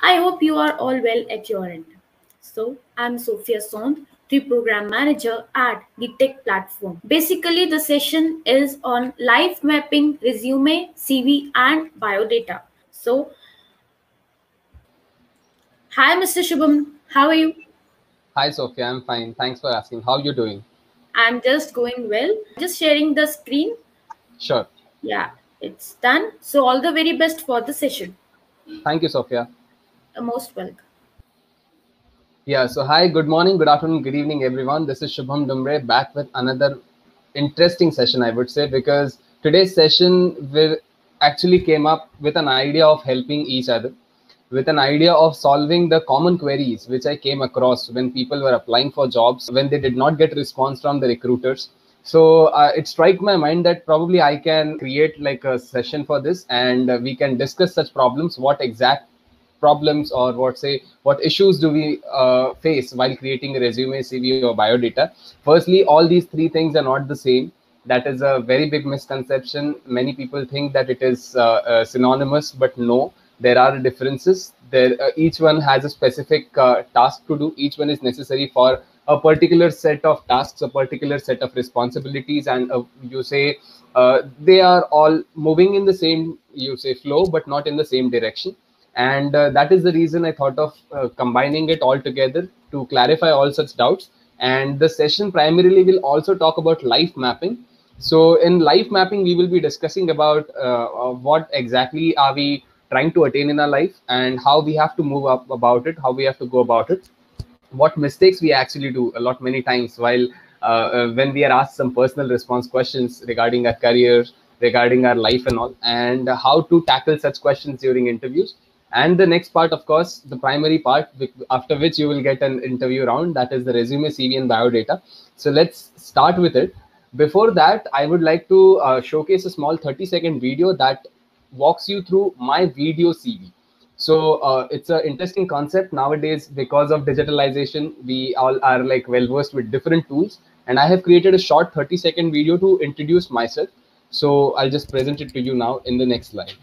I hope you are all well at your end. So, I'm Sophia Sond, the program manager at the tech platform. Basically, the session is on life mapping, resume, CV, and biodata. So, hi, Mr. Shubham, how are you? Hi, Sophia. I'm fine. Thanks for asking. How you doing? I'm just going well. Just sharing the screen. Sure. Yeah, it's done. So, all the very best for the session. Thank you, Sophia. Most welcome. Yeah. So, hi, good morning, good afternoon, good evening, everyone. This is Shubham Dumbre back with another interesting session, I would say, because today's session will actually came up with an idea of helping each other, with an idea of solving the common queries which I came across when people were applying for jobs when they did not get response from the recruiters. So it struck my mind that probably I can create like a session for this, and we can discuss such problems. What exact problems or what issues do we face while creating a resume, CV, or biodata? Firstly, all these three things are not the same. That is a very big misconception. Many people think that it is synonymous, but no, there are differences. There each one has a specific task to do. Each one is necessary for a particular set of tasks, a particular set of responsibilities, and you say they are all moving in the same, you say, flow, but not in the same direction. And that is the reason I thought of combining it all together to clarify all such doubts. And the session primarily will also talk about life mapping. So in life mapping, we will be discussing about what exactly are we trying to attain in our life, and how we have to move up about it, how we have to go about it, what mistakes we actually do a lot many times while when we are asked some personal response questions regarding our career, regarding our life and all, and how to tackle such questions during interviews. And the next part, of course, the primary part, after which you will get an interview round, that is the resume, CV, and biodata. So let's start with it. Before that, I would like to showcase a small 30-second video that walks you through my video CV. So it's an interesting concept nowadays. Because of digitalization, we all are like well versed with different tools, and I have created a short 30-second video to introduce myself. So I'll just present it to you now in the next slide.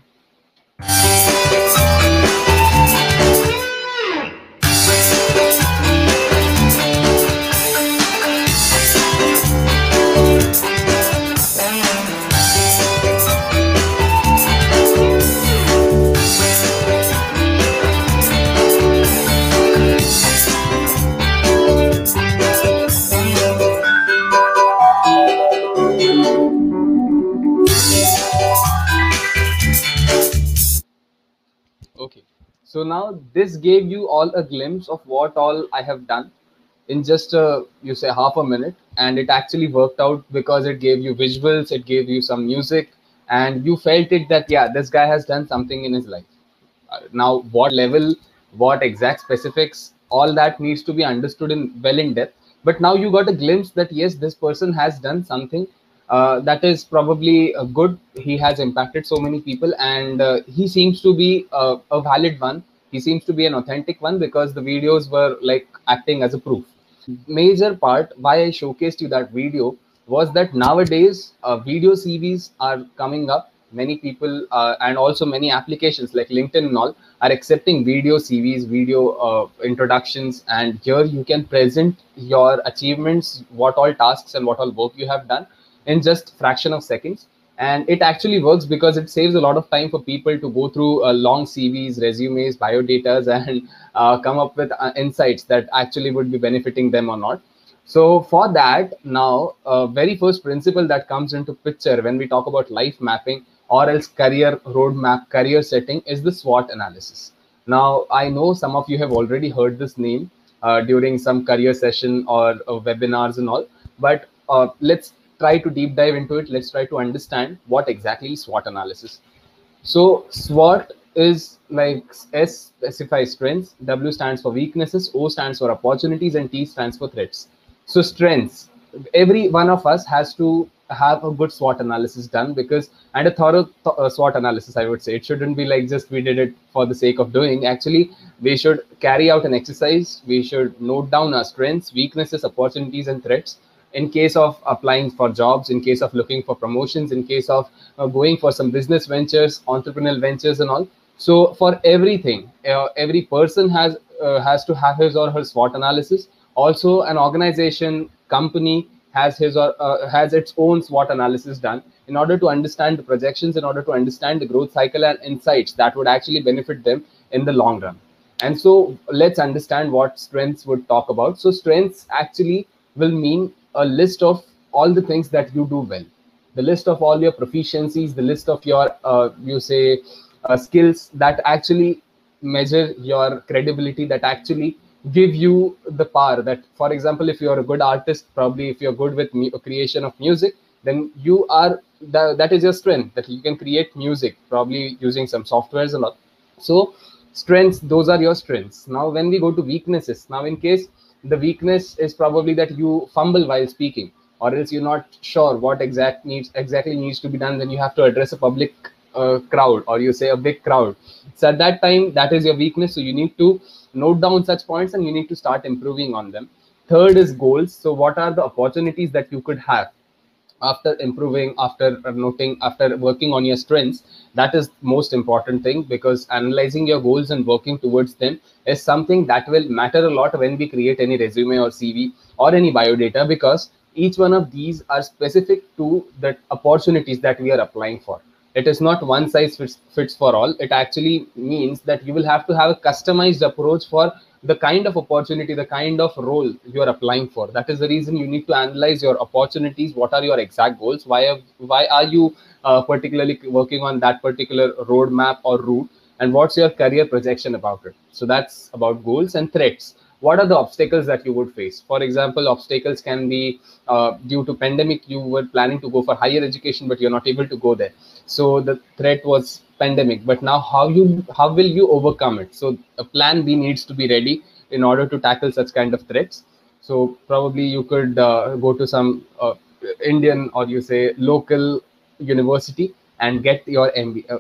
Okay, so now this gave you all a glimpse of what all I have done in just you say half a minute, and it actually worked out because it gave you visuals, it gave you some music, and you felt it that yeah, this guy has done something in his life. Now, what level, what exact specifics, all that needs to be understood in well in depth. But now you got a glimpse that yes, this person has done something that is probably good. He has impacted so many people, and he seems to be a valid one. He seems to be an authentic one because the videos were like acting as a proof. Major part why I showcased you that video was that nowadays video CVs are coming up. Many people and also many applications like LinkedIn and all are accepting video CVs, video introductions, and here you can present your achievements, what all tasks and what all work you have done in just fraction of seconds. And it actually works because it saves a lot of time for people to go through long CVs, resumes, biodatas, and come up with insights that actually would be benefiting them or not. So for that, now very first principle that comes into picture when we talk about life mapping or else career roadmap, career setting, is the SWOT analysis. Now I know some of you have already heard this name during some career session or webinars and all, but let's try to deep dive into it. Let's try to understand what exactly is SWOT analysis. So SWOT is like S specifies strengths, W stands for weaknesses, O stands for opportunities, and T stands for threats. So strengths, every one of us has to have a good SWOT analysis done, because and a thorough SWOT analysis, I would say. It shouldn't be like just we did it for the sake of doing. Actually, we should carry out an exercise. We should note down our strengths, weaknesses, opportunities, and threats in case of applying for jobs, in case of looking for promotions, in case of going for some business ventures, entrepreneurial ventures and all. So for everything, every person has to have his or her SWOT analysis. Also, an organization, company has his or has its own SWOT analysis done in order to understand the projections, in order to understand the growth cycle and insights that would actually benefit them in the long run. And so let's understand what strengths would talk about. So strengths actually will mean a list of all the things that you do well, the list of all your proficiencies, the list of your you say skills that actually measure your credibility, that actually give you the power. That, for example, if you're a good artist, probably if you're good with creation of music, then you are that is your strength, that you can create music probably using some softwares and all. So strengths, those are your strengths. Now when we go to weaknesses, now in case the weakness is probably that you fumble while speaking, or else you're not sure what exactly needs to be done when you have to address a public crowd, or you say a big crowd. So at that time, that is your weakness, so you need to note down such points and you need to start improving on them. Third is goals. So what are the opportunities that you could have after improving, after noting, after working on your strengths? That is most important thing, because analyzing your goals and working towards them is something that will matter a lot when we create any resume or CV or any biodata, because each one of these are specific to the opportunities that we are applying for. It is not one size fits for all. It actually means that you will have to have a customized approach for the kind of opportunity, the kind of role you are applying for. That is the reason you need to analyze your opportunities. What are your exact goals? Why are you particularly working on that particular roadmap or route? And what's your career projection about it? So that's about goals. And threats. What are the obstacles that you would face? For example, obstacles can be due to pandemic. You were planning to go for higher education, but you're not able to go there. So the threat was pandemic, but now how will you overcome it? So a plan B needs to be ready in order to tackle such kind of threats. So probably you could go to some Indian, or you say local university, and get your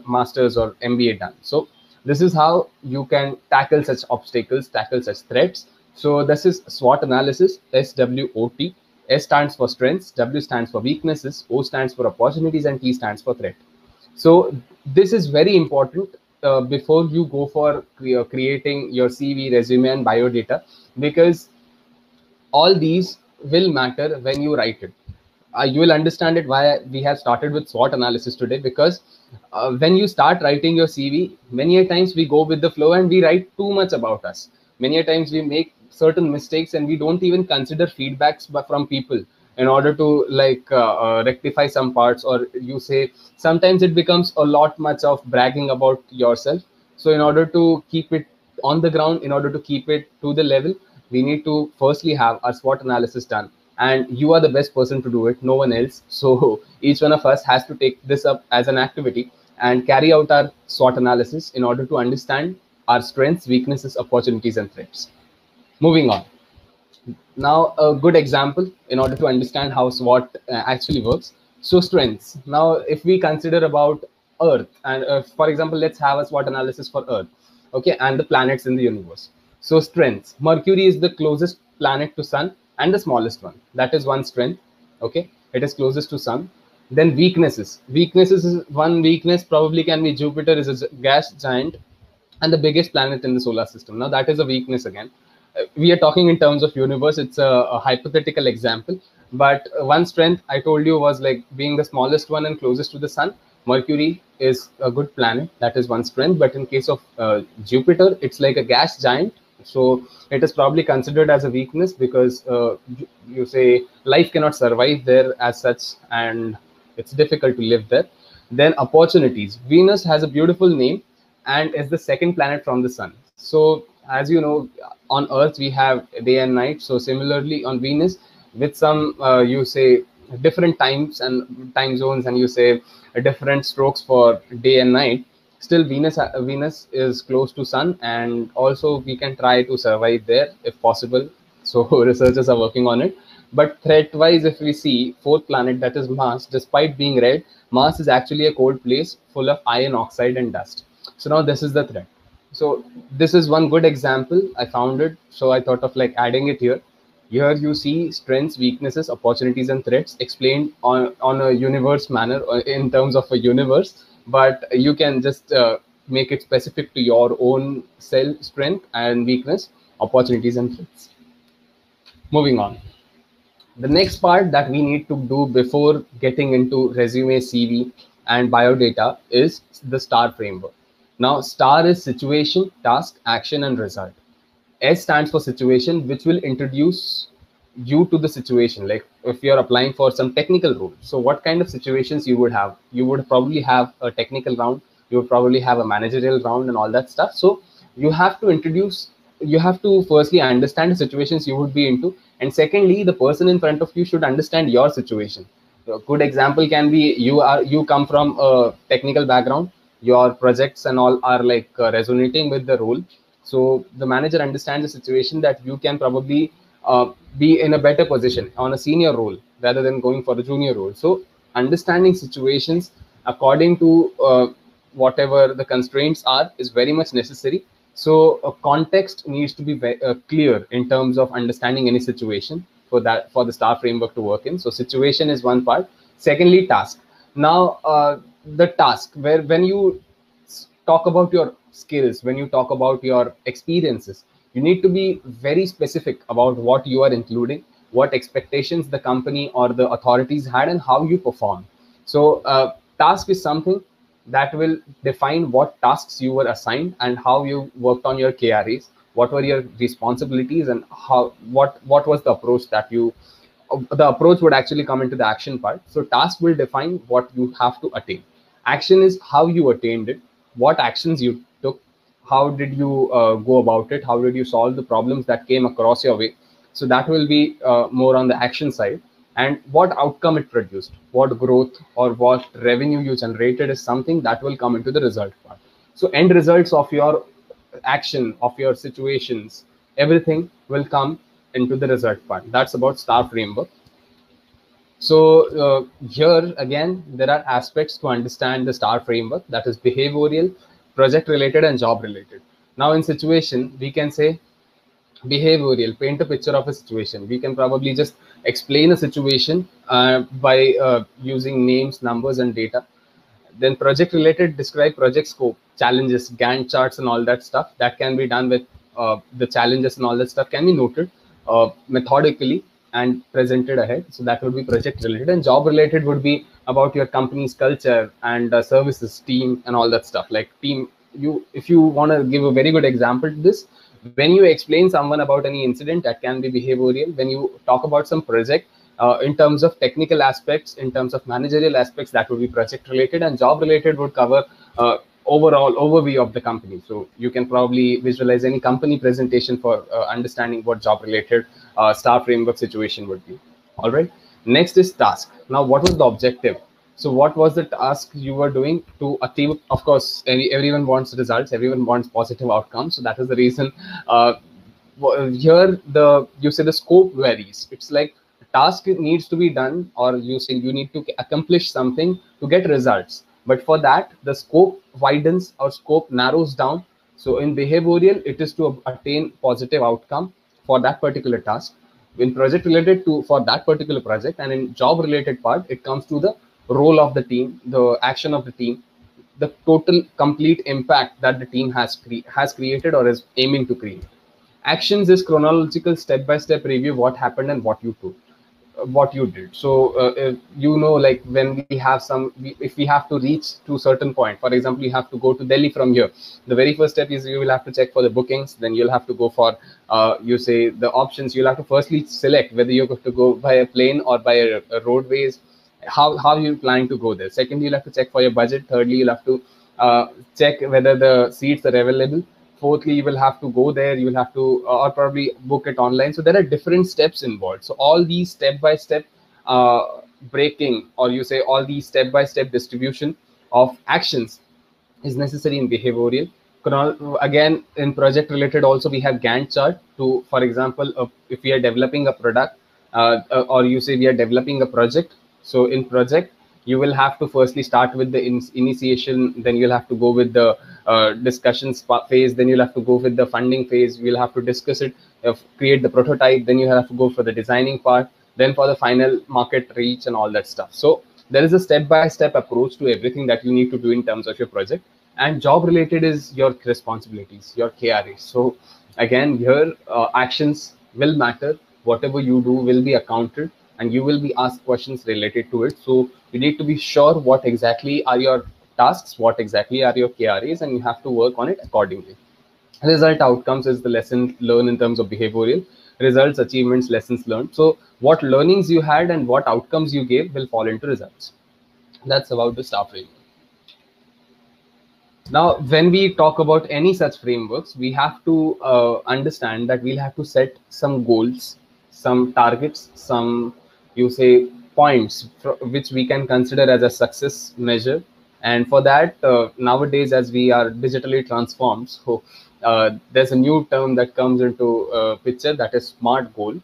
masters or MBA done. So this is how you can tackle such obstacles, tackle such threats. So this is SWOT analysis, SWOT. S stands for strengths, W stands for weaknesses, O stands for opportunities, and T stands for threat. So this is very important before you go for creating your CV, resume, and biodata, because all these will matter when you write it. You will understand it why we have started with SWOT analysis today, because when you start writing your CV, many a times we go with the flow and we write too much about us. Many a times we make certain mistakes and we don't even consider feedbacks from people in order to rectify some parts, or you say sometimes it becomes a lot much of bragging about yourself. So in order to keep it on the ground, in order to keep it to the level, we need to firstly have our SWOT analysis done, and you are the best person to do it, no one else. So each one of us has to take this up as an activity and carry out our SWOT analysis in order to understand our strengths, weaknesses, opportunities, and threats. Moving on. Now, a good example in order to understand how SWOT actually works. So strengths. Now, if we consider about Earth, and for example, let's have a SWOT analysis for Earth, okay, and the planets in the universe. So strengths. Mercury is the closest planet to Sun and the smallest one. That is one strength. Okay, it is closest to Sun. Then weaknesses. Weaknesses is one weakness probably can be Jupiter is a gas giant and the biggest planet in the solar system. Now that is a weakness again. We are talking in terms of universe. It's a hypothetical example, but one strength I told you was like being the smallest one and closest to the Sun. Mercury is a good planet. That is one strength. But in case of Jupiter, it's like a gas giant. So it is probably considered as a weakness, because you say life cannot survive there as such, and it's difficult to live there. Then opportunities. Venus has a beautiful name and is the second planet from the Sun. So as you know, on Earth we have day and night. So similarly on Venus, with some you say different times and time zones, and you say different strokes for day and night, still Venus is close to Sun, and also we can try to survive there if possible. So researchers are working on it. But threat wise, if we see fourth planet, that is Mars, despite being red, Mars is actually a cold place full of iron oxide and dust. So now this is the threat. So this is one good example. I found it, so I thought of like adding it here. Here you see strengths, weaknesses, opportunities, and threats explained on a universe manner, in terms of a universe. But you can just make it specific to your own self strength and weakness, opportunities and threats. Moving on. The next part that we need to do before getting into resume, CV, and biodata is the STAR framework. Now, STAR is situation, task, action, and result. S stands for situation, which will introduce you to the situation. Like if you're applying for some technical role, so what kind of situations you would have? You would probably have a technical round, you would probably have a managerial round and all that stuff. So you have to introduce, you have to firstly understand the situations you would be into, and secondly, the person in front of you should understand your situation. A good example can be you come from a technical background, your projects and all are like resonating with the role, so the manager understands the situation that you can probably be in a better position on a senior role rather than going for a junior role. So understanding situations according to whatever the constraints are is very much necessary. So a context needs to be clear in terms of understanding any situation for that, for the STAR framework to work in. So situation is one part. Secondly, task. Now the task, where when you talk about your skills, when you talk about your experiences, you need to be very specific about what you are including, what expectations the company or the authorities had, and how you perform. So task is something that will define what tasks you were assigned and how you worked on your KRAs, what were your responsibilities, and how what was the approach that you the approach would actually come into the action part. So task will define what you have to attain. Action is how you attained it, what actions you took, how did you go about it, how did you solve the problems that came across your way. So that will be more on the action side. And what outcome it produced, what growth or what revenue you generated is something that will come into the result part. So end results of your action, of your situations, everything will come into the result part. That's about STAR framework. So here again, there are aspects to understand the STAR framework, that is behavioral, project related, and job related. Now in situation, we can say behavioral, paint a picture of a situation. We can probably just explain a situation by using names, numbers, and data. Then project related, describe project scope, challenges, Gantt charts, and all that stuff. That can be done with the challenges and all that stuff can be noted methodically and presented ahead. So that would be project related. And job related would be about your company's culture and services, team, and all that stuff. Like team, if you want to give a very good example to this, when you explain someone about any incident, that can be behavioral. When you talk about some project, in terms of technical aspects, in terms of managerial aspects, that would be project related. And job related would cover overall overview of the company. So you can probably visualize any company presentation for understanding what job related STAR framework situation would be. All right. Next is task. Now, what was the objective? So what was the task you were doing to achieve? Of course, everyone wants results, everyone wants positive outcomes. So that is the reason here you say the scope varies. It's like task needs to be done, or you say you need to accomplish something to get results. But for that, the scope widens or scope narrows down. So in behavioral, it is to attain positive outcome for that particular task. In project related to for that particular project, and in job related part, it comes to the role of the team, the action of the team, the total complete impact that the team has created or is aiming to create. Actions is chronological step-by-step review what happened and what you did. So like when we have if we have to reach to a certain point, for example, you have to go to Delhi from here, the very first step is you will have to check for the bookings. Then you'll have to go for you say the options. You'll have to firstly select whether you're going to go by a plane or by a roadways, how you plan to go there. Secondly, you'll have to check for your budget. Thirdly, you'll have to check whether the seats are available. Fourthly, you will have to go there, you will have to or probably book it online. So there are different steps involved. So all these step-by-step breaking, or you say all these step-by-step distribution of actions is necessary in behavioral. Again, in project related also, we have Gantt chart to, for example, if we are developing a product or you say we are developing a project. So in project, you will have to firstly start with the initiation, then you'll have to go with the discussions phase, then you'll have to go with the funding phase, you'll have to discuss it, create the prototype, then you have to go for the designing part, then for the final market reach and all that stuff. So there is a step-by-step approach to everything that you need to do in terms of your project. and job related is your responsibilities, your KRAs. So again, your actions will matter. Whatever you do will be accounted, and you will be asked questions related to it. So you need to be sure what exactly are your tasks, what exactly are your KRAs, and you have to work on it accordingly. Result outcomes is the lesson learned in terms of behavioral. Results, achievements, lessons learned. So what learnings you had and what outcomes you gave will fall into results. That's about the STAR framework. Now, when we talk about any such frameworks, we have to understand that we'll have to set some goals, some targets, some, you say, points which we can consider as a success measure. And for that, nowadays, as we are digitally transformed, so there's a new term that comes into picture, that is SMART goal.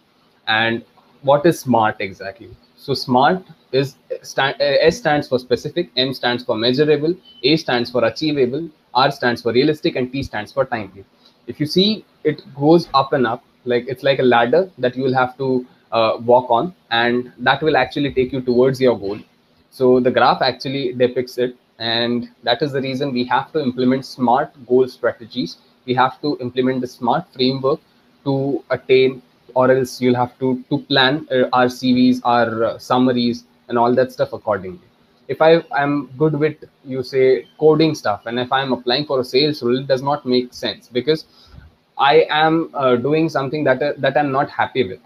And what is SMART exactly? So SMART is S stands for specific, M stands for measurable, A stands for achievable, R stands for realistic, and T stands for timely. If you see, it goes up and up, like it's like a ladder that you will have to walk on, and that will actually take you towards your goal. So the graph actually depicts it, and that is the reason we have to implement SMART goal strategies. We have to implement the SMART framework to attain, or else you'll have to plan our CVs, our summaries, and all that stuff accordingly. If I am good with, you say, coding stuff, and if I'm applying for a sales role, it does not make sense because I am doing something that I'm not happy with.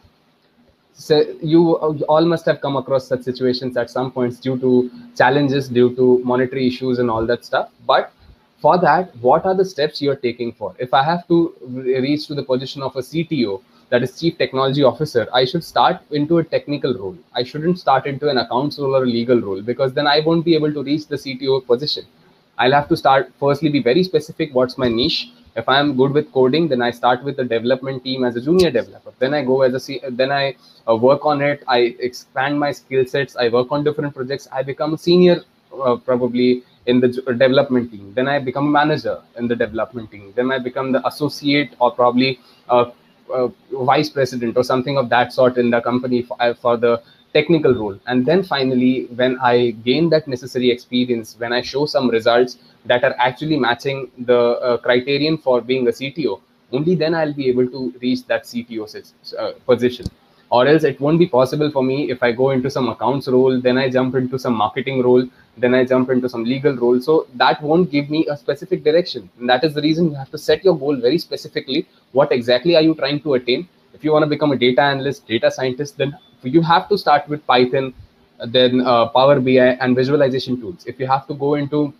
So you all must have come across such situations at some points due to challenges, due to monetary issues and all that stuff. But for that, what are the steps you're taking for? If I have to reach to the position of a CTO, that is Chief Technology Officer, I should start into a technical role. I shouldn't start into an accounts role or a legal role, because then I won't be able to reach the CTO position. I'll have to start firstly be very specific. What's my niche? If I am good with coding, then I start with the development team as a junior developer. Then I go as then I work on it. I expand my skill sets. I work on different projects. I become a senior, probably in the development team. Then I become a manager in the development team. Then I become the associate, or probably vice president or something of that sort in the company for the technical role. And then finally, when I gain that necessary experience, when I show some results that are actually matching the criterion for being a CTO, only then I'll be able to reach that CTO position. Or else it won't be possible for me if I go into some accounts role, then I jump into some marketing role, then I jump into some legal role. So that won't give me a specific direction. And that is the reason you have to set your goal very specifically. What exactly are you trying to attain? If you want to become a data analyst, data scientist, then you have to start with Python, then Power BI and visualization tools. If you have to go into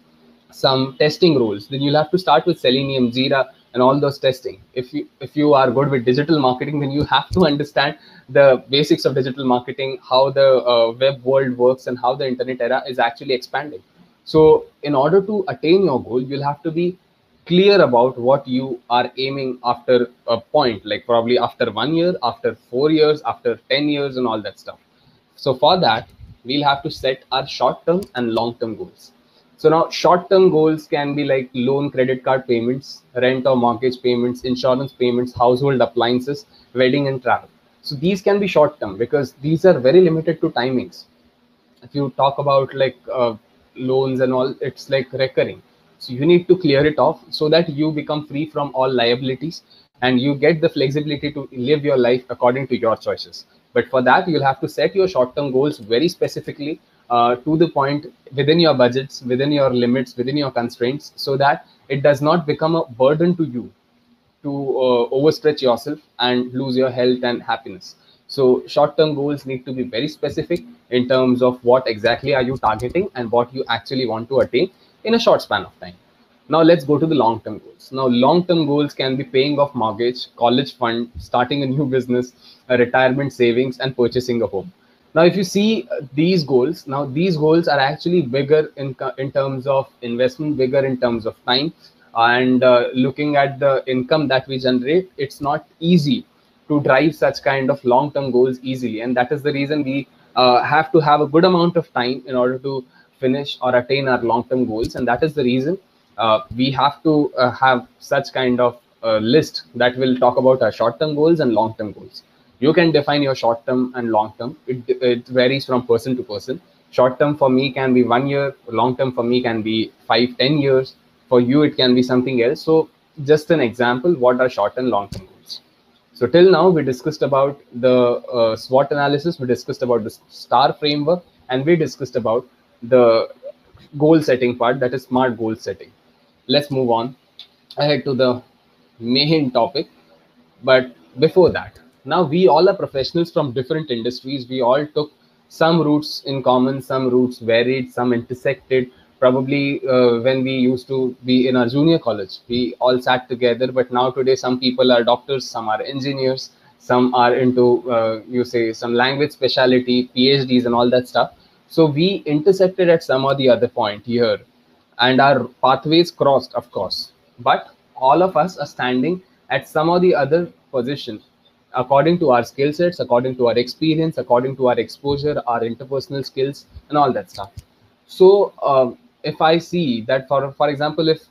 some testing roles, then you'll have to start with Selenium, Jira, and all those testing. If you are good with digital marketing, then you have to understand the basics of digital marketing, how the web world works, and how the internet era is actually expanding. So in order to attain your goal, you'll have to be clear about what you are aiming after a point, like probably after 1 year, after 4 years, after 10 years, and all that stuff. So for that, we'll have to set our short-term and long-term goals. So now short-term goals can be like loan, credit card payments, rent or mortgage payments, insurance payments, household appliances, wedding and travel. So these can be short-term because these are very limited to timings. If you talk about like loans and all, it's like recurring. So you need to clear it off so that you become free from all liabilities and you get the flexibility to live your life according to your choices. But for that, you'll have to set your short-term goals very specifically, to the point, within your budgets, within your limits, within your constraints, so that it does not become a burden to you to overstretch yourself and lose your health and happiness. So short-term goals need to be very specific in terms of what exactly are you targeting and what you actually want to attain in a short span of time. Now let's go to the long-term goals. Now long-term goals can be paying off mortgage, college fund, starting a new business, a retirement savings, and purchasing a home. Now, if you see these goals, now these goals are actually bigger in terms of investment, bigger in terms of time, and looking at the income that we generate, it's not easy to drive such kind of long-term goals easily. And that is the reason we have to have a good amount of time in order to finish or attain our long-term goals. And that is the reason we have to have such kind of list that will talk about our short-term goals and long-term goals. You can define your short term and long term. It varies from person to person. Short term for me can be 1 year, long term for me can be 5-10 years. For you, it can be something else. So just an example, what are short and long term goals? So till now, we discussed about the SWOT analysis, we discussed about the STAR framework, and we discussed about the goal setting part, that is smart goal setting. Let's move on ahead to the main topic. But before that, now we all are professionals from different industries. We all took some routes in common, some routes varied, some intersected. Probably when we used to be in our junior college, we all sat together. But now today, some people are doctors, some are engineers, some are into you say some language specialty, PhDs, and all that stuff. So we intersected at some or the other point here, and our pathways crossed, of course. But all of us are standing at some or the other position according to our skill sets, according to our experience, according to our exposure, our interpersonal skills, and all that stuff. So, if I see that, for example, if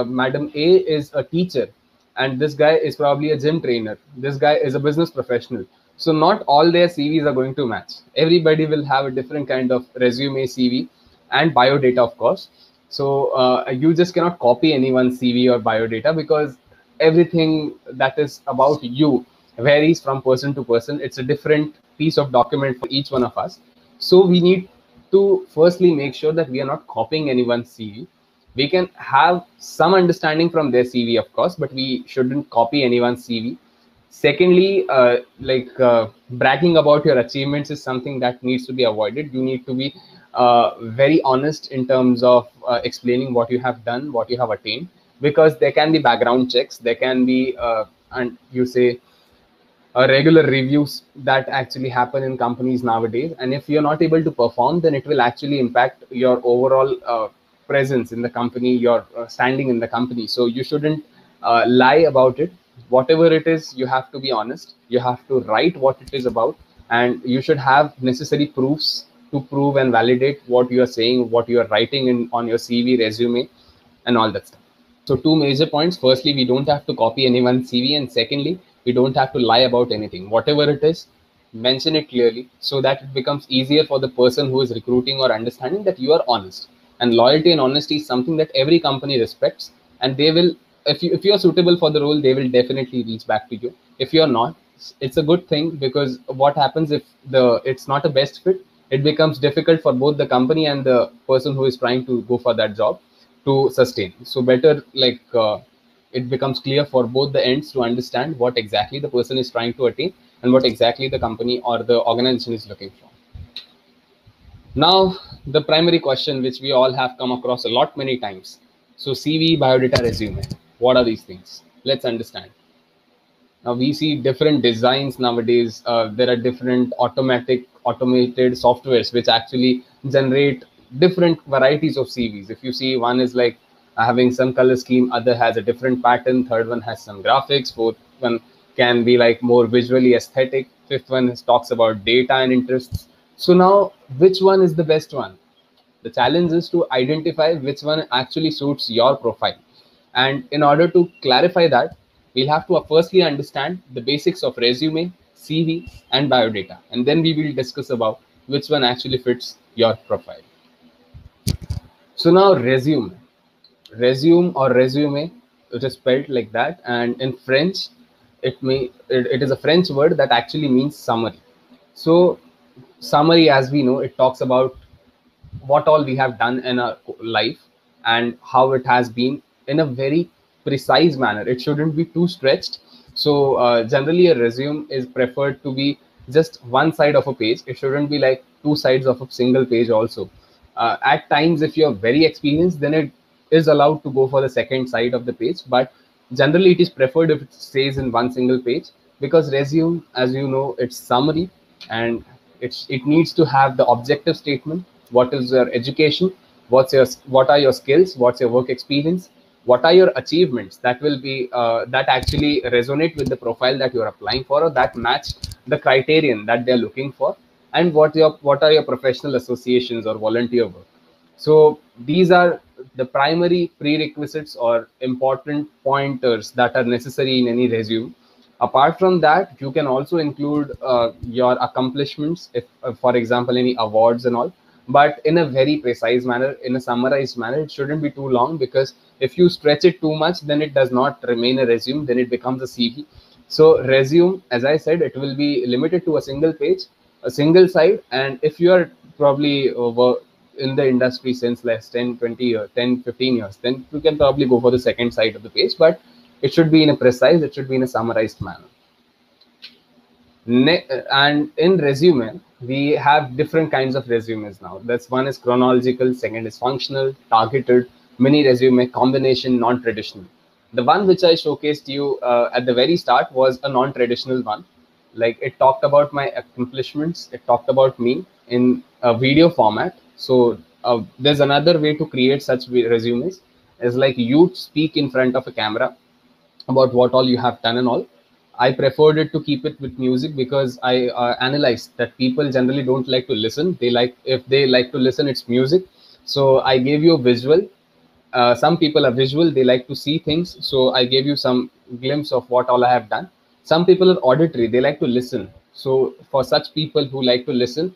Madam A is a teacher and this guy is probably a gym trainer, this guy is a business professional. So, not all their CVs are going to match. Everybody will have a different kind of resume, CV, and biodata, of course. So, you just cannot copy anyone's CV or biodata, because everything that is about you varies from person to person. It's a different piece of document for each one of us. So we need to firstly make sure that we are not copying anyone's CV. We can have some understanding from their CV, of course, but we shouldn't copy anyone's CV. Secondly, bragging about your achievements is something that needs to be avoided. You need to be very honest in terms of explaining what you have done, what you have attained, because there can be background checks, there can be and you say regular reviews that actually happen in companies nowadays. And if you're not able to perform, then it will actually impact your overall presence in the company, your standing in the company. So you shouldn't lie about it. Whatever it is, you have to be honest. You have to write what it is about, and you should have necessary proofs to prove and validate what you are saying, what you are writing in on your CV, resume, and all that stuff. So two major points. Firstly, we don't have to copy anyone's CV, and secondly, we don't have to lie about anything. Whatever it is, mention it clearly so that it becomes easier for the person who is recruiting or understanding that you are honest. And loyalty and honesty is something that every company respects, and they will, if you are suitable for the role, they will definitely reach back to you. If you are not, it's a good thing, because what happens if it's not a best fit, it becomes difficult for both the company and the person who is trying to go for that job to sustain. So better, it becomes clear for both the ends to understand what exactly the person is trying to attain and what exactly the company or the organization is looking for. Now, the primary question which we all have come across a lot many times. So CV, biodata, resume. What are these things? Let's understand. Now we see different designs nowadays. There are different automated softwares which actually generate different varieties of CVs. If you see, one is like having some color scheme, other has a different pattern, third one has some graphics, fourth one can be like more visually aesthetic, fifth one talks about data and interests. So now, which one is the best one? The challenge is to identify which one actually suits your profile. And in order to clarify that, we'll have to firstly understand the basics of resume, CV, and biodata. And then we will discuss about which one actually fits your profile. So now resume or resume, it is spelled like that. And in French, it is a French word that actually means summary. So summary, as we know, it talks about what all we have done in our life and how it has been in a very precise manner. It shouldn't be too stretched. So generally a resume is preferred to be just one side of a page. It shouldn't be like two sides of a single page also. At times, if you're very experienced, then it is allowed to go for the second side of the page, but generally it is preferred if it stays in one single page, because resume, as you know, it's summary, and it needs to have the objective statement. What is your education? What are your skills? What's your work experience? What are your achievements that will be that actually resonate with the profile that you're applying for, or that match the criterion that they're looking for? And what are your professional associations or volunteer work? So these are the primary prerequisites or important pointers that are necessary in any resume. Apart from that, you can also include your accomplishments, if for example any awards and all. but in a very precise manner, in a summarized manner. It shouldn't be too long, because if you stretch it too much, then it does not remain a resume, then it becomes a CV. So resume, as I said, it will be limited to a single page, a single side. And if you are probably in the industry since less 10 20 years, 10 15 years, then you can probably go for the second side of the page, but it should be in a precise, it should be in a summarized manner. And in resume, we have different kinds of resumes now. That's one is chronological, second is functional, targeted, mini resume, combination, non-traditional. The one which I showcased you at the very start was a non-traditional one. Like, it talked about my accomplishments, it talked about me in a video format. So there's another way to create such resumes, is like you speak in front of a camera about what all you have done and all. I preferred it to keep it with music, because I analyzed that people generally don't like to listen. They like, if they like to listen, it's music. So I gave you a visual. Some people are visual, they like to see things. So I gave you some glimpse of what all I have done. Some people are auditory, they like to listen. So for such people who like to listen,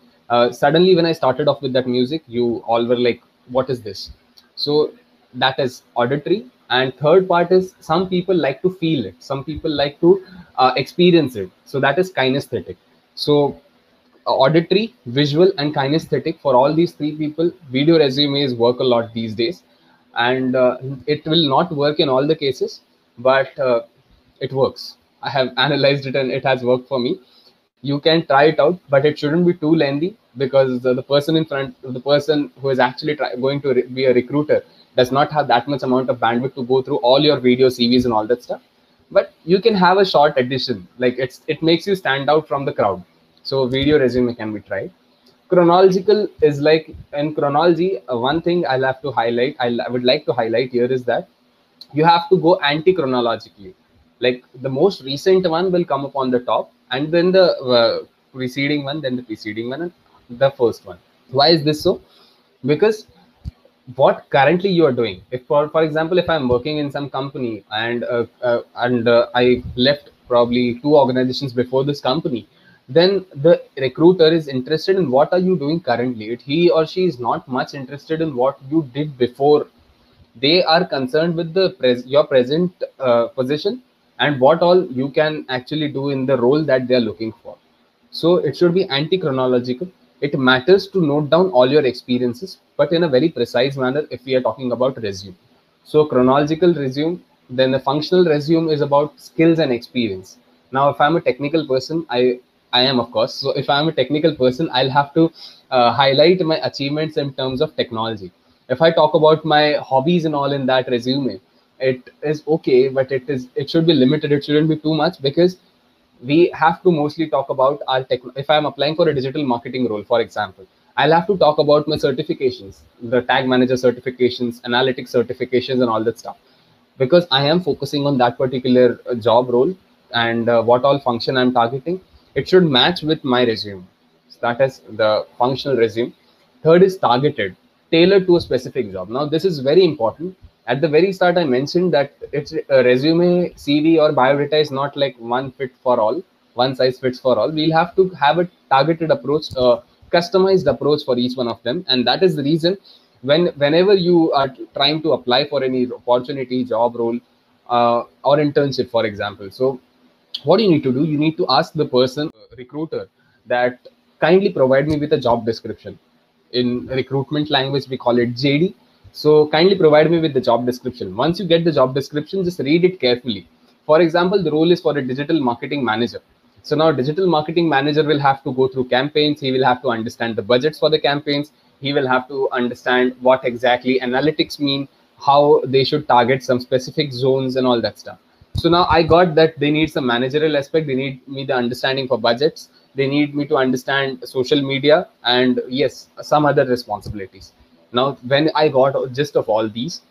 suddenly when I started off with that music, you all were like, what is this? So that is auditory. And third part is, some people like to feel it, some people like to experience it. So that is kinesthetic. So auditory, visual, and kinesthetic, for all these three people, video resumes work a lot these days. And it will not work in all the cases, but it works. I have analyzed it and it has worked for me. You can try it out, but it shouldn't be too lengthy, because the person in front, the person who is actually going to be a recruiter, does not have that much amount of bandwidth to go through all your video CVs and all that stuff. But you can have a short addition, like it makes you stand out from the crowd. So video resume can be tried. Chronological is like, in chronology, one thing I'll have to highlight, I would like to highlight here, is that you have to go anti-chronologically. Like, the most recent one will come up on the top, and then the preceding one, then the preceding one, and the first one. Why is this so? Because what currently you are doing, if for example, if I'm working in some company, and I left probably 2 organizations before this company, then the recruiter is interested in what are you doing currently. He or she is not much interested in what you did before. They are concerned with the your present position, and what all you can actually do in the role that they are looking for. So it should be anti-chronological. It matters to note down all your experiences, but in a very precise manner if we are talking about resume. So chronological resume, then the functional resume is about skills and experience. Now, if I'm a technical person, I am, of course. So if I'm a technical person, I'll have to highlight my achievements in terms of technology. If I talk about my hobbies and all in that resume, it is okay, but it should be limited. It shouldn't be too much, because we have to mostly talk about our tech. If I'm applying for a digital marketing role, for example, I'll have to talk about my certifications, the tag manager certifications, analytics certifications, and all that stuff, because I am focusing on that particular job role, and what all function I'm targeting. It should match with my resume. So that is the functional resume. Third is targeted, tailored to a specific job. Now, this is very important. At the very start, I mentioned that it's a resume, CV, or biodata is not like one fit for all, one size fits for all. We'll have to have a targeted approach, customized approach for each one of them. And that is the reason, whenever you are trying to apply for any opportunity, job role, or internship, for example. So what you need to do, you need to ask the person, recruiter, that kindly provide me with a job description. In recruitment language, we call it JD. So kindly provide me with the job description. Once you get the job description, just read it carefully. For example, the role is for a digital marketing manager. So now digital marketing manager will have to go through campaigns. He will have to understand the budgets for the campaigns. He will have to understand what exactly analytics mean, how they should target some specific zones and all that stuff. So now I got that they need some managerial aspect. They need me the understanding for budgets. They need me to understand social media, and yes, some other responsibilities. Now, when I got gist of all these,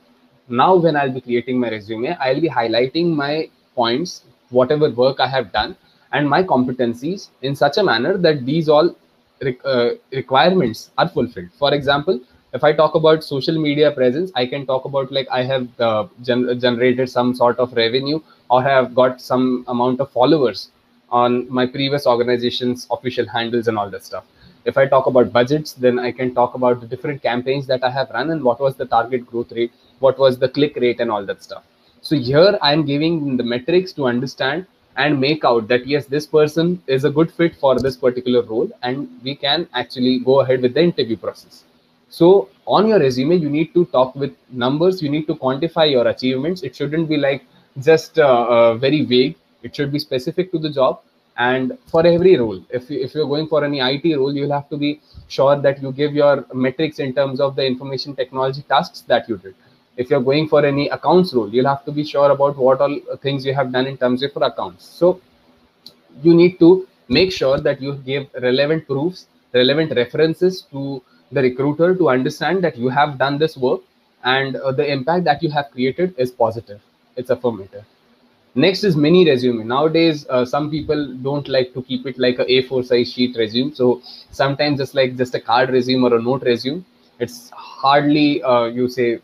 now when I'll be creating my resume, I'll be highlighting my points, whatever work I have done, and my competencies in such a manner that these all requirements are fulfilled. For example, if I talk about social media presence, I can talk about like I have generated some sort of revenue, or have got some amount of followers on my previous organization's official handles and all that stuff. If I talk about budgets, then I can talk about the different campaigns that I have run and what was the target growth rate, what was the click rate, and all that stuff. So here I am giving the metrics to understand and make out that yes, this person is a good fit for this particular role, and we can actually go ahead with the interview process. So on your resume, you need to talk with numbers. You need to quantify your achievements. It shouldn't be like just very vague. It should be specific to the job. And for every role, if you're going for any IT role, you'll have to be sure that you give your metrics in terms of the information technology tasks that you did. If you're going for any accounts role, you'll have to be sure about what all things you have done in terms of your accounts. So you need to make sure that you give relevant proofs, relevant references to the recruiter to understand that you have done this work, and the impact that you have created is positive. It's affirmative. Next is mini resume. Nowadays, some people don't like to keep it like a A4 size sheet resume. So sometimes just a card resume or a note resume. It's hardly you say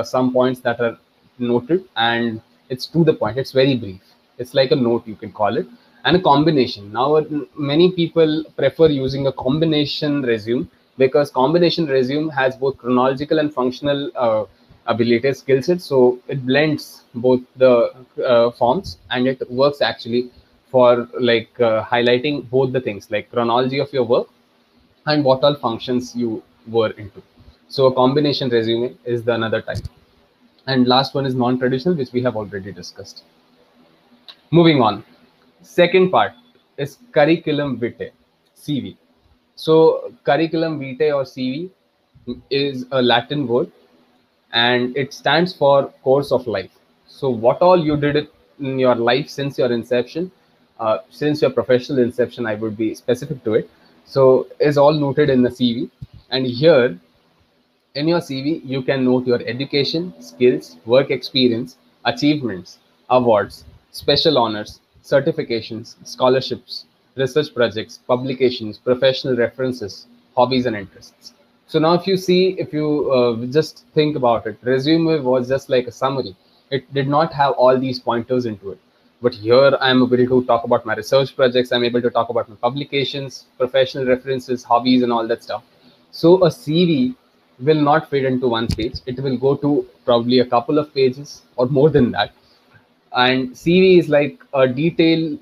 some points that are noted, and it's to the point. It's very brief. It's like a note, you can call it, and a combination. Now many people prefer using a combination resume because combination resume has both chronological and functional abilities, skill sets. So it blends both the forms, and it works actually for like highlighting both the things like chronology of your work and what all functions you were into. So a combination resume is the another type. And last one is non-traditional, which we have already discussed. Moving on. Second part is curriculum vitae, CV. So curriculum vitae or CV is a Latin word, and it stands for course of life. So what all you did in your life since your inception, since your professional inception, I would be specific to it. So is all noted in the CV. And here in your CV, you can note your education, skills, work experience, achievements, awards, special honors, certifications, scholarships, research projects, publications, professional references, hobbies, and interests. So now, if you just think about it, resume was just like a summary. It did not have all these pointers into it. But here I'm able to talk about my research projects. I'm able to talk about my publications, professional references, hobbies, and all that stuff. So a CV will not fit into one page. It will go to probably a couple of pages or more than that. And CV is like a detailed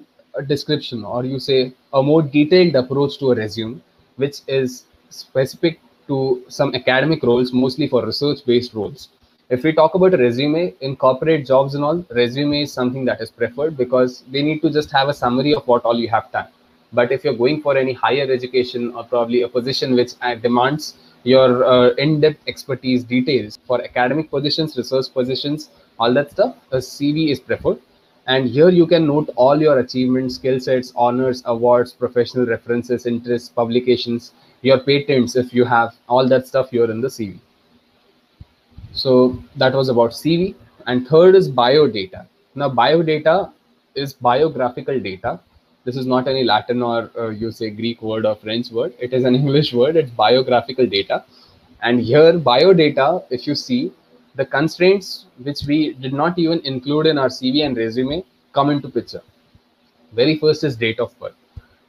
description, or you say a more detailed approach to a resume, which is specific to some academic roles, mostly for research based roles. If we talk about a resume in corporate jobs and all, resume is something that is preferred because they need to just have a summary of what all you have done. But if you're going for any higher education or probably a position which demands your in-depth expertise details for academic positions, research positions, all that stuff, a CV is preferred. And here you can note all your achievements, skill sets, honors, awards, professional references, interests, publications, your patents, if you have all that stuff here in the CV. So that was about CV. And third is biodata. Now, biodata is biographical data. This is not any Latin or you say Greek word or French word. It is an English word. It's biographical data. And here, biodata, if you see, the constraints which we did not even include in our CV and resume come into picture. Very first is date of birth.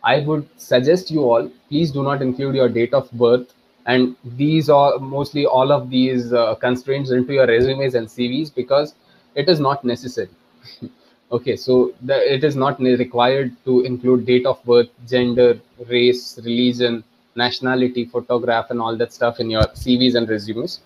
I would suggest you all, please do not include your date of birth and these are mostly all of these constraints into your resumes and CVs because it is not necessary. Okay, so it is not required to include date of birth, gender, race, religion, nationality, photograph, and all that stuff in your CVs and resumes.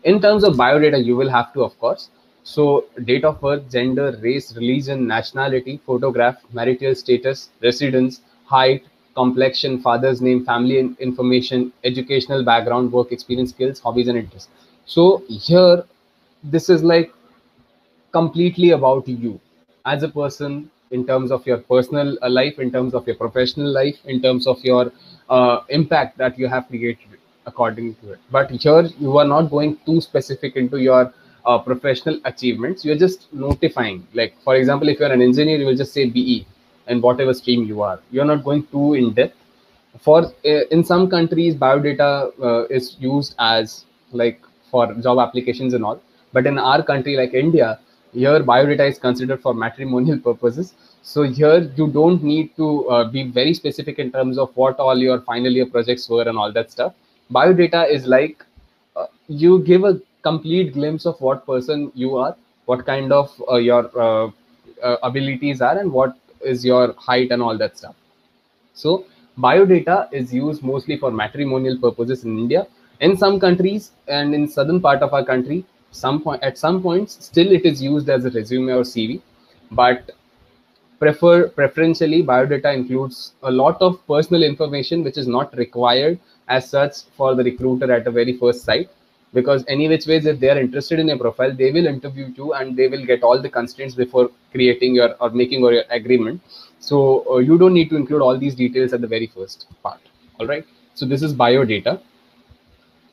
In terms of biodata, you will have to, of course. So date of birth, gender, race, religion, nationality, photograph, marital status, residence, height, complexion, father's name, family information, educational background, work experience, skills, hobbies, and interests. So here, this is like completely about you as a person in terms of your personal life, in terms of your professional life, in terms of your impact that you have created according to it. But here you are not going too specific into your professional achievements. You're just notifying, like for example, if you're an engineer, you will just say BE and whatever stream you are. You're not going too in depth. For in some countries, biodata is used as like for job applications and all, but in our country like India, here biodata is considered for matrimonial purposes. So here you don't need to be very specific in terms of what all your final year projects were and all that stuff. Biodata is like you give a complete glimpse of what person you are, what kind of your abilities are, and what is your height and all that stuff. So biodata is used mostly for matrimonial purposes in India. In some countries and in southern part of our country, at some points still it is used as a resume or CV. But preferentially, biodata includes a lot of personal information which is not required as such for the recruiter at a very first sight. Because any which ways, if they are interested in your profile, they will interview you and they will get all the constraints before creating your or making your agreement. So you don't need to include all these details at the very first part. All right. So this is biodata.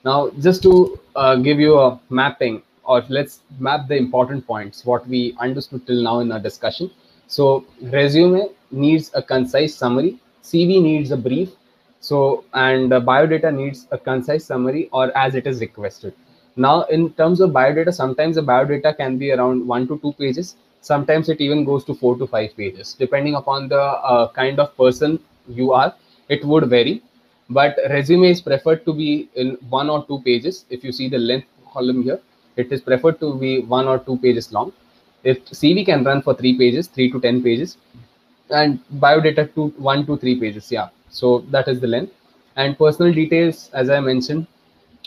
Now, just to give you a mapping, or let's map the important points, what we understood till now in our discussion. So, resume needs a concise summary, CV needs a brief, so and biodata needs a concise summary or as it is requested. Now, in terms of biodata, sometimes the biodata can be around 1 to 2 pages. Sometimes it even goes to 4 to 5 pages, depending upon the kind of person you are. It would vary, but resume is preferred to be in 1 or 2 pages. If you see the length column here, it is preferred to be 1 or 2 pages long. If CV can run for 3 pages, 3 to 10 pages, and biodata to 1 to 3 pages. Yeah, so that is the length. And personal details, as I mentioned,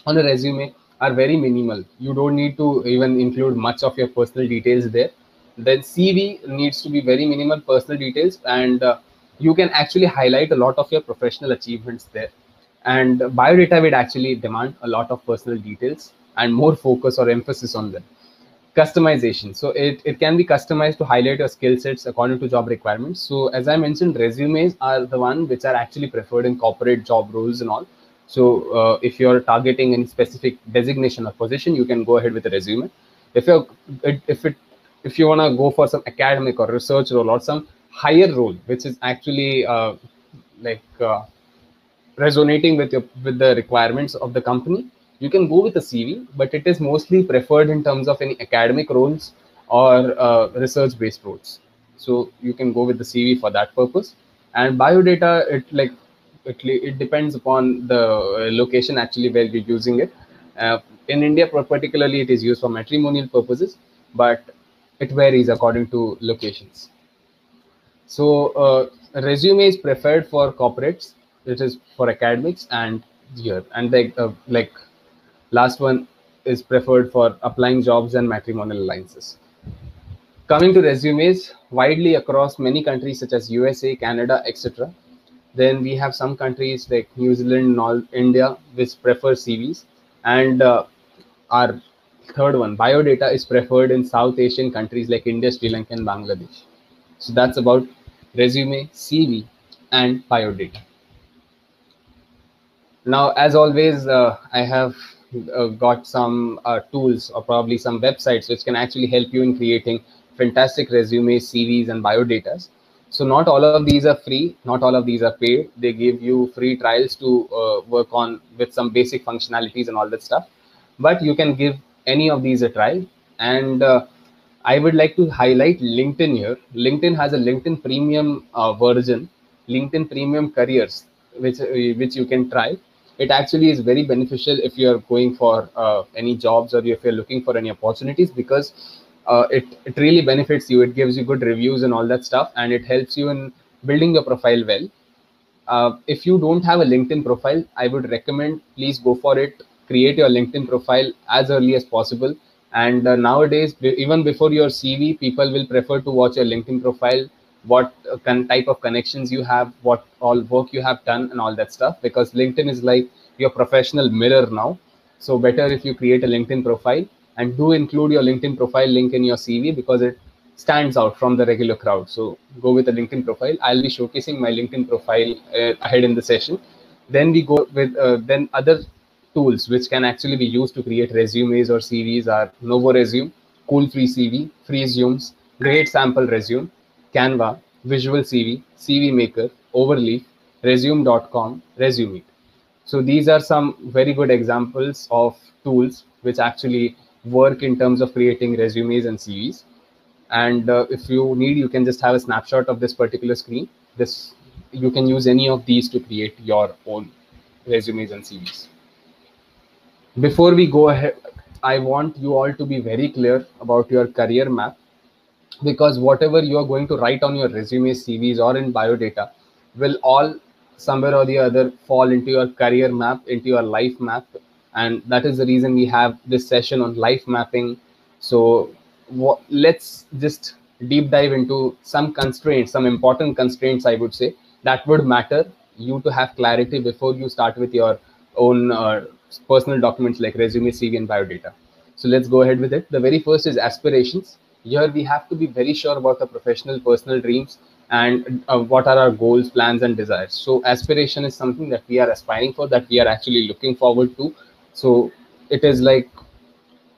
on a resume are very minimal. You don't need to even include much of your personal details there. Then CV needs to be very minimal personal details, and you can actually highlight a lot of your professional achievements there. And biodata would actually demand a lot of personal details and more focus or emphasis on them. Customization, so it can be customized to highlight your skill sets according to job requirements. So as I mentioned, resumes are the one which are actually preferred in corporate job roles and all. So if you're targeting any specific designation or position, you can go ahead with a resume. If you're if it if you want to go for some academic or research role or some higher role which is actually like resonating with the requirements of the company, you can go with a CV, but it is mostly preferred in terms of any academic roles or research based roles. So you can go with the CV for that purpose. And biodata, it depends upon the location actually where you're using it. In India particularly, it is used for matrimonial purposes, but it varies according to locations. So resume is preferred for corporates. It is for academics and here and like last one is preferred for applying jobs and matrimonial alliances. Coming to resumes widely across many countries such as USA, Canada, etc. Then we have some countries like New Zealand and all India which prefer CVs, and our third one, biodata, is preferred in South Asian countries like India, Sri Lanka, and Bangladesh. So that's about resume, CV, and biodata. Now, as always, I have got some tools or probably some websites which can actually help you in creating fantastic resumes, CVs, and biodatas. So not all of these are free. Not all of these are paid. They give you free trials to work on with some basic functionalities and all that stuff. But you can give any of these a try. And I would like to highlight LinkedIn here. LinkedIn has a LinkedIn Premium version, LinkedIn Premium Careers, which you can try. It actually is very beneficial if you're going for any jobs or if you're looking for any opportunities, because it really benefits you. It gives you good reviews and all that stuff, and it helps you in building your profile well. If you don't have a LinkedIn profile, I would recommend please go for it. Create your LinkedIn profile as early as possible. And nowadays, even before your CV, people will prefer to watch your LinkedIn profile, what type of connections you have, what all work you have done, and all that stuff. Because LinkedIn is like your professional mirror now. So better if you create a LinkedIn profile, and do include your LinkedIn profile link in your CV because it stands out from the regular crowd. So go with a LinkedIn profile. I'll be showcasing my LinkedIn profile ahead in the session. Then we go with then other tools which can actually be used to create resumes or CVs are Novo Resume, Cool Free CV, Freesumes, Great Sample Resume, Canva, Visual CV, CV Maker, Overleaf, Resume.com, Resume. So these are some very good examples of tools which actually work in terms of creating resumes and CVs. And if you need, you can just have a snapshot of this particular screen. This, you can use any of these to create your own resumes and CVs. Before we go ahead, I want you all to be very clear about your career map, because whatever you are going to write on your resume, CVs, or in biodata will all somewhere or the other fall into your career map, into your life map. And that is the reason we have this session on life mapping. So let's just deep dive into some constraints, some important constraints, I would say, that would matter you to have clarity before you start with your own personal documents like resume, CV, and biodata. So let's go ahead with it. The very first is aspirations. Here we have to be very sure about our professional, personal dreams, and what are our goals, plans, and desires. So aspiration is something that we are aspiring for, that we are actually looking forward to. So it is like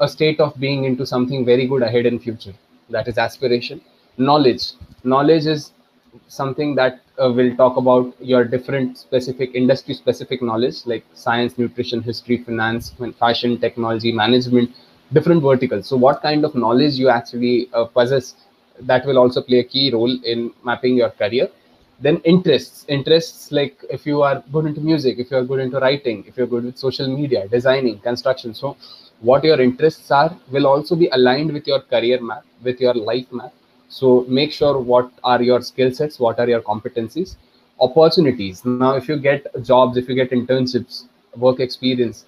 a state of being into something very good ahead in future. That is aspiration. Knowledge is something that will talk about your different specific industry specific knowledge, like science, nutrition, history, finance, fashion, technology, management, different verticals. So what kind of knowledge you actually possess, that will also play a key role in mapping your career. Then interests like if you are good into music, if you are good into writing, if you're good with social media, designing, construction. So what your interests are will also be aligned with your career map, with your life map. So make sure what are your skill sets, what are your competencies. Opportunities, now if you get jobs, if you get internships, work experience,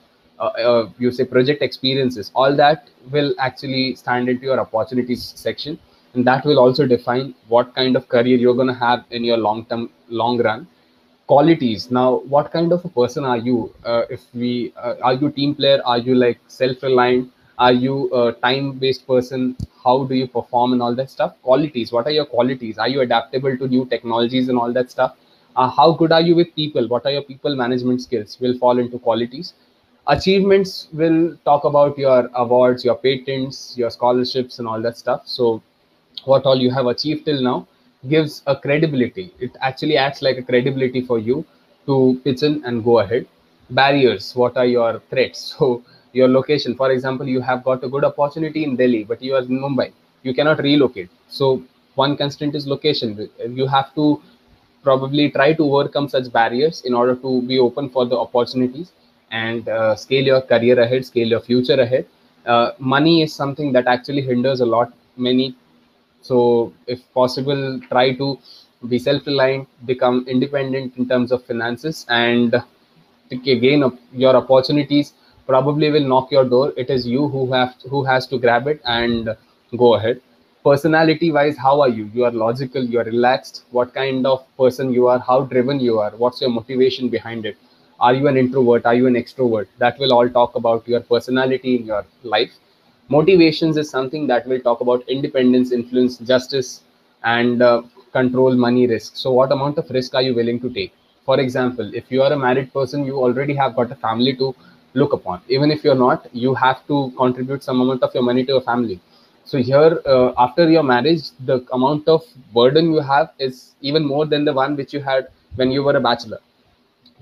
you say project experiences, all that will actually stand into your opportunities section, and that will also define what kind of career you're going to have in your long run. Qualities, now what kind of a person are you? If we Are you team player, are you like self-reliant, are you a time-based person, how do you perform and all that stuff. Qualities, what are your qualities? Are you adaptable to new technologies and all that stuff? How good are you with people? What are your people management skills? Will fall into qualities. Achievements will talk about your awards, your patents, your scholarships, and all that stuff. So what all you have achieved till now gives a credibility. It actually acts like a credibility for you to pitch in and go ahead. Barriers, what are your threats? So your location, for example, you have got a good opportunity in Delhi, but you are in Mumbai. You cannot relocate. So one constraint is location. You have to probably try to overcome such barriers in order to be open for the opportunities and scale your career ahead, scale your future ahead. Money is something that actually hinders a lot many. So if possible, try to be self-reliant, become independent in terms of finances, and again your opportunities probably will knock your door. It is you who has to grab it and go ahead. Personality wise, how are you? You are logical, you are relaxed, what kind of person you are, how driven you are, what's your motivation behind it. Are you an introvert, are you an extrovert? That will all talk about your personality in your life. Motivations is something that will talk about independence, influence, justice, and control, money, risk. So what amount of risk are you willing to take? For example, if you are a married person, you already have got a family to look upon. Even if you're not, you have to contribute some amount of your money to a family. So here, after your marriage, the amount of burden you have is even more than the one which you had when you were a bachelor,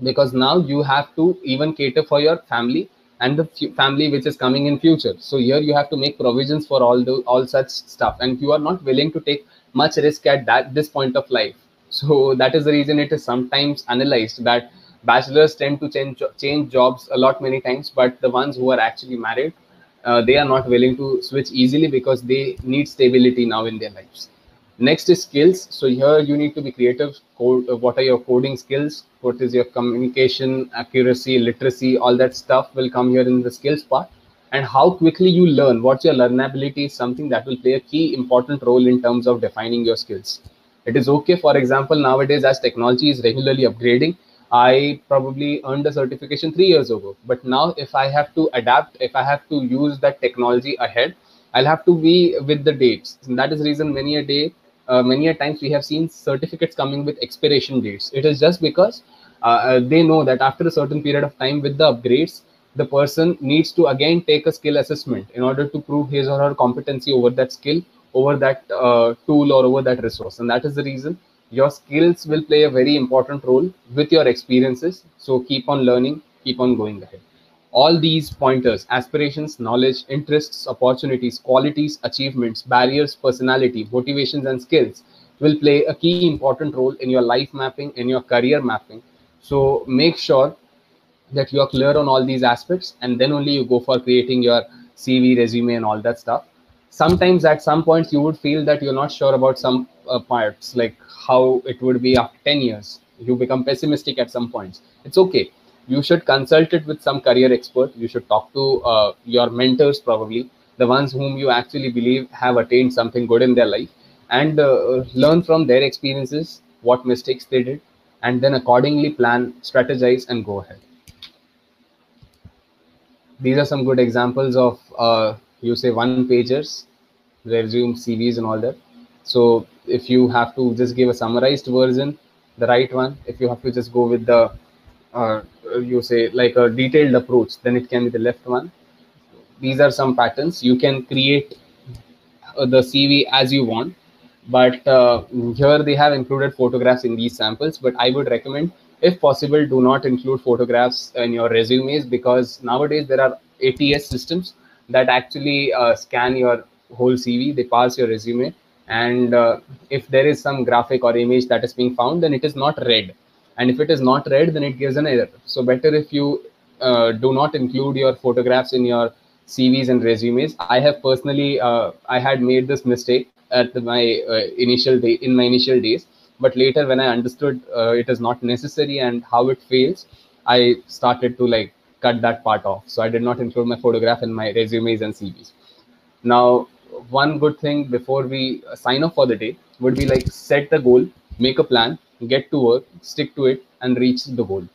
because now you have to even cater for your family and the family which is coming in future. So here you have to make provisions for all such stuff, and you are not willing to take much risk at this point of life. So that is the reason it is sometimes analyzed that bachelors tend to change jobs a lot many times, but the ones who are actually married, they are not willing to switch easily because they need stability now in their lives. Next is skills. So here you need to be creative. What are your coding skills? What is your communication, accuracy, literacy? All that stuff will come here in the skills part. And how quickly you learn, what's your learnability, is something that will play a key important role in terms of defining your skills. It is okay, for example, nowadays as technology is regularly upgrading, I probably earned a certification 3 years ago, but now if I have to adapt, if I have to use that technology ahead, I'll have to be with the dates. And that is the reason many a times we have seen certificates coming with expiration dates. It is just because they know that after a certain period of time with the upgrades, the person needs to again take a skill assessment in order to prove his or her competency over that skill, over that tool, or over that resource. And that is the reason your skills will play a very important role with your experiences. So keep on learning, keep on going ahead. All these pointers, aspirations, knowledge, interests, opportunities, qualities, achievements, barriers, personality, motivations, and skills will play a key important role in your life mapping, in your career mapping. So make sure that you are clear on all these aspects, and then only you go for creating your CV, resume, and all that stuff. Sometimes at some points you would feel that you're not sure about some parts, like how it would be after 10 years. You become pessimistic at some points. It's okay. You should consult it with some career expert. You should talk to your mentors, probably the ones whom you actually believe have attained something good in their life, and learn from their experiences what mistakes they did, and then accordingly plan, strategize, and go ahead. These are some good examples of you say one pagers, resume, CVs, and all that. So if you have to just give a summarized version, the right one. If you have to just go with the you say like a detailed approach, then it can be the left one. These are some patterns. You can create the CV as you want, but here they have included photographs in these samples. But I would recommend, if possible, do not include photographs in your resumes, because nowadays there are ATS systems that actually scan your whole CV. They pass your resume, and if there is some graphic or image that is being found, then it is not read, and if it is not read, then it gives an error. So better if you do not include your photographs in your CVs and resumes. I have personally, I had made this mistake at my initial day, in my initial days, but later when I understood it is not necessary and how it fails, I started to like cut that part off. So I did not include my photograph in my resumes and CVs. Now, one good thing before we sign off for the day would be like set the goal, make a plan, get to work, stick to it, and reach the goal.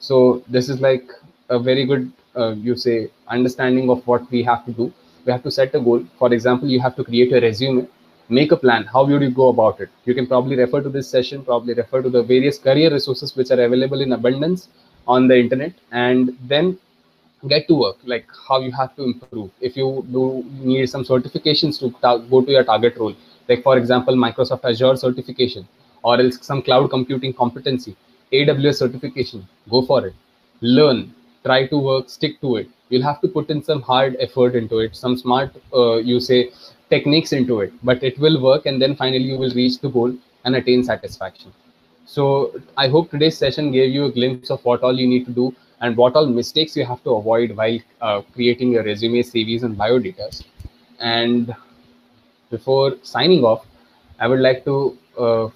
So this is like a very good you say understanding of what we have to do. We have to set a goal. For example, you have to create a resume, make a plan. How would you go about it? You can probably refer to this session, probably refer to the various career resources which are available in abundance on the internet, and then get to work, like how you have to improve. If you do need some certifications to go to your target role, like for example Microsoft Azure certification, or else some cloud computing competency, AWS certification, go for it. Learn, try to work, stick to it. You'll have to put in some hard effort into it, some smart you say techniques into it, but it will work, and then finally you will reach the goal and attain satisfaction. So I hope today's session gave you a glimpse of what all you need to do and what all mistakes you have to avoid while creating your resume, CVs, and biodatas. And before signing off, I would like to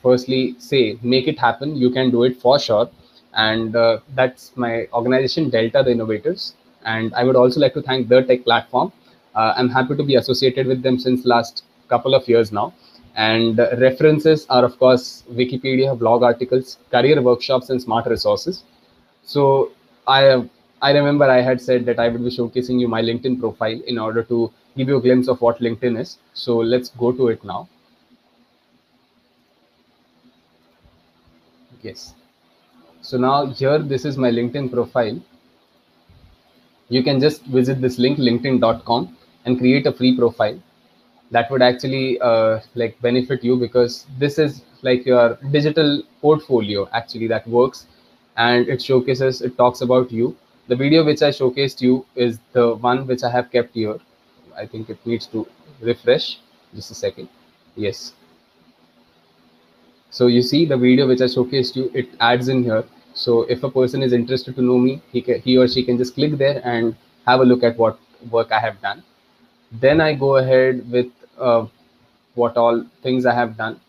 firstly say, make it happen. You can do it for sure. And that's my organization, Delta the Innovators. And I would also like to thank the Tech Platform. I'm happy to be associated with them since last couple of years now. And references are, of course, Wikipedia, blog articles, career workshops, and smart resources. So I remember I had said that I would be showcasing you my LinkedIn profile in order to give you a glimpse of what LinkedIn is. So let's go to it now. Yes. So now here, this is my LinkedIn profile. You can just visit this link, linkedin.com, and create a free profile. That would actually like benefit you, because this is like your digital portfolio actually that works, and it showcases, it talks about you. The video which I showcased you is the one which I have kept here. I think it needs to refresh. Just a second. Yes. So you see the video which I showcased you, it adds in here. So if a person is interested to know me, he or she can just click there and have a look at what work I have done. Then I go ahead with what all things I have done.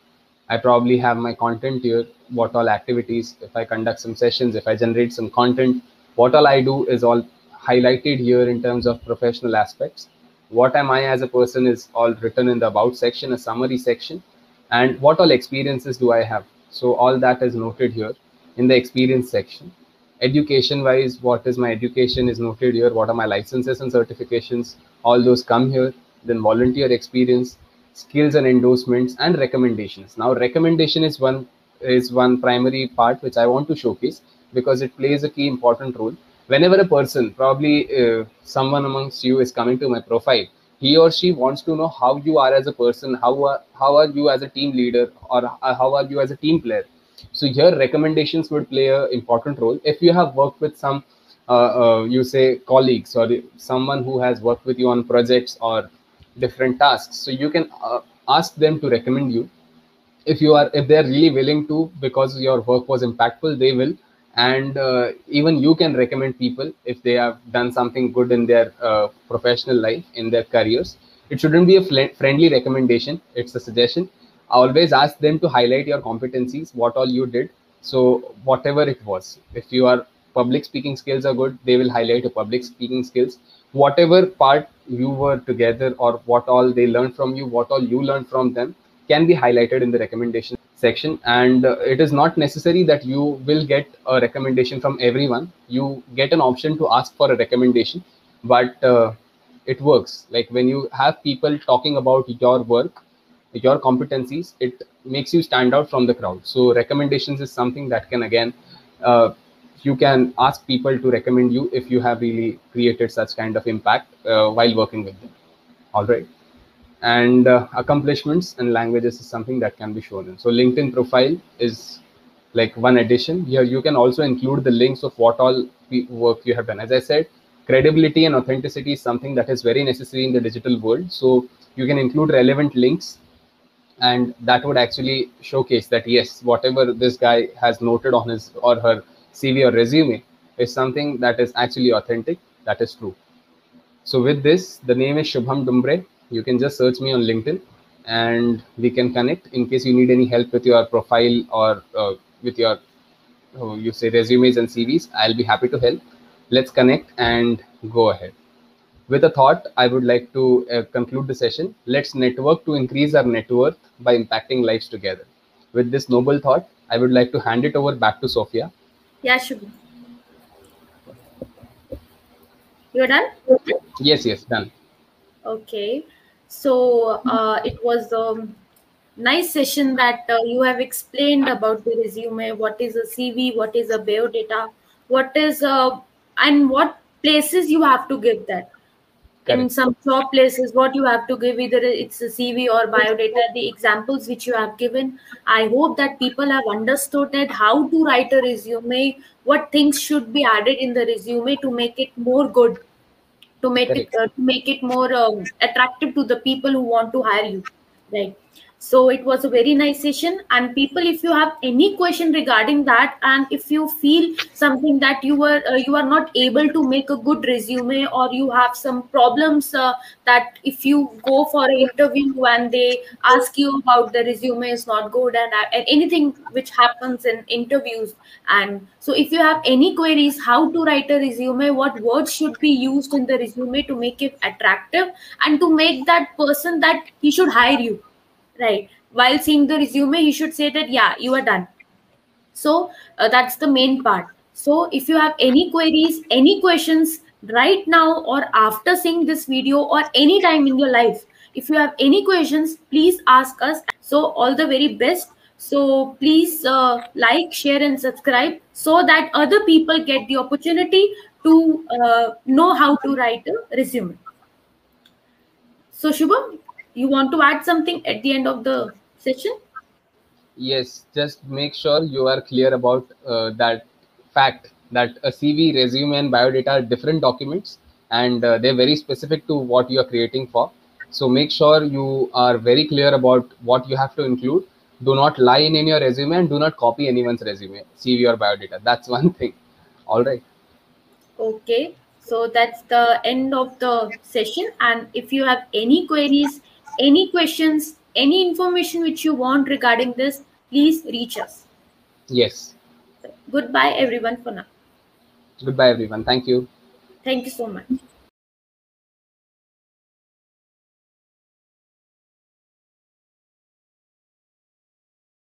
I probably have my content here, what all activities, if I conduct some sessions, if I generate some content, what all I do is all highlighted here in terms of professional aspects. What am I as a person is all written in the about section, a summary section, and what all experiences do I have. So all that is noted here in the experience section. Education wise, what is my education is noted here. What are my licenses and certifications? All those come here. Then volunteer experience, skills and endorsements, and recommendations. Now recommendation is one primary part which I want to showcase, because it plays a key important role. Whenever a person, probably someone amongst you is coming to my profile, he or she wants to know how you are as a person, how are you as a team leader, or how are you as a team player. So here recommendations would play an important role. If you have worked with some you say colleagues or someone who has worked with you on projects or different tasks. So you can ask them to recommend you. If they're really willing to, because your work was impactful, they will. And even you can recommend people if they have done something good in their professional life, in their careers. It shouldn't be a friendly recommendation, it's a suggestion. I always ask them to highlight your competencies, what all you did. So whatever it was, if your public speaking skills are good, they will highlight your public speaking skills. Whatever part you were together, or what all they learned from you, what all you learned from them, can be highlighted in the recommendation section. And it is not necessary that you will get a recommendation from everyone. You get an option to ask for a recommendation, but it works. Like when you have people talking about your work, your competencies, it makes you stand out from the crowd. So recommendations is something that can, again, you can ask people to recommend you if you have really created such kind of impact while working with them. All right. And accomplishments and languages is something that can be shown in. So LinkedIn profile is like one addition. Here you can also include the links of what all work you have done. As I said, credibility and authenticity is something that is very necessary in the digital world. So you can include relevant links, and that would actually showcase that yes, whatever this guy has noted on his or her CV or resume is something that is actually authentic, that is true. So with this, the name is Shubham Dumbre. You can just search me on LinkedIn and we can connect in case you need any help with your profile or with your, you say, resumes and CVs. I'll be happy to help. Let's connect and go ahead. With a thought, I would like to conclude the session. Let's network to increase our net worth by impacting lives together. With this noble thought, I would like to hand it over back to Sophia. Yeah, Shubham. You're done? Yes, done. Okay. So it was a nice session that you have explained about the resume, what is a CV, what is a biodata, what is and what places you have to give that. In Correct. some job places, what you have to give, either it's a CV or biodata, the examples which you have given. I hope that people have understood that how to write a resume, what things should be added in the resume to make it more good, Correct. to make it more attractive to the people who want to hire you, right? So it was a very nice session. And people, if you have any question regarding that, and if you feel something that you are not able to make a good resume, or you have some problems, that if you go for an interview and they ask you about the resume is not good, and anything which happens in interviews. And so if you have any queries how to write a resume, what words should be used in the resume to make it attractive and to make that person that he should hire you, right? While seeing the resume, he should say that yeah, you are done. So that's the main part. So if you have any queries, any questions right now or after seeing this video or any time in your life, if you have any questions, please ask us. So all the very best. So please like, share and subscribe so that other people get the opportunity to know how to write a resume. So Shubham, you want to add something at the end of the session? Yes, just make sure you are clear about that fact that a CV, resume, and biodata are different documents, and they're very specific to what you are creating for. So make sure you are very clear about what you have to include. Do not lie in your resume, and do not copy anyone's resume, CV, or biodata. That's one thing. All right. Okay, so that's the end of the session. And if you have any queries, any questions, any information which you want regarding this, please reach us. Yes. Goodbye, everyone, for now. Goodbye, everyone. Thank you. Thank you so much.